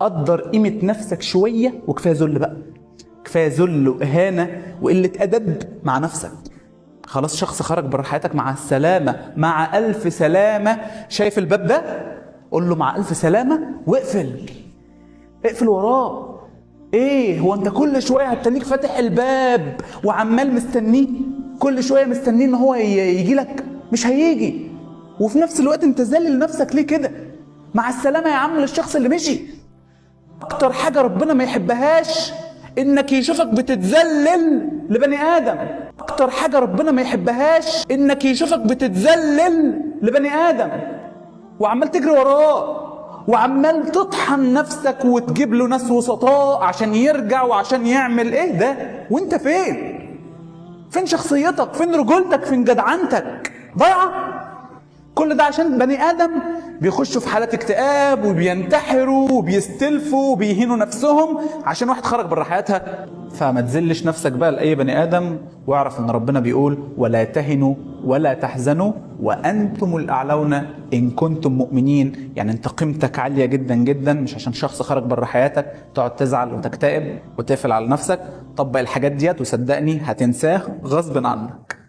قدر قيمة نفسك شوية وكفاية ذل بقى. كفاية ذل وإهانة وقلة أدب مع نفسك. خلاص شخص خرج بره حياتك، مع السلامة، مع ألف سلامة. شايف الباب ده؟ قول له مع ألف سلامة واقفل. اقفل وراه. ايه هو انت كل شوية هتلاقيك فاتح الباب وعمال مستنيه؟ كل شوية مستنيه ان هو يجي لك؟ مش هيجي. وفي نفس الوقت انت ذلل نفسك ليه كده؟ مع السلامة يا عم للشخص اللي مشي. اكتر حاجة ربنا ما يحبهاش انك يشوفك بتتذلل لبني ادم. اكتر حاجة ربنا ما يحبهاش انك يشوفك بتتذلل لبني ادم وعمال تجري وراه وعمال تطحن نفسك وتجيب له ناس وسطاء عشان يرجع وعشان يعمل ايه ده. وانت فين؟ فين شخصيتك؟ فين رجولتك؟ فين جدعنتك؟ ضايعة. كل ده عشان بني ادم بيخشوا في حالات اكتئاب وبينتحروا وبيستلفوا وبيهينوا نفسهم عشان واحد خرج بره حياتها. فما تذلش نفسك بقى لاي بني ادم، واعرف ان ربنا بيقول ولا تهنوا ولا تحزنوا وانتم الاعلون ان كنتم مؤمنين. يعني انت قيمتك عاليه جدا جدا، مش عشان شخص خرج بره حياتك تقعد تزعل وتكتئب وتقفل على نفسك. طبق الحاجات ديت وصدقني هتنساه غصب عنك.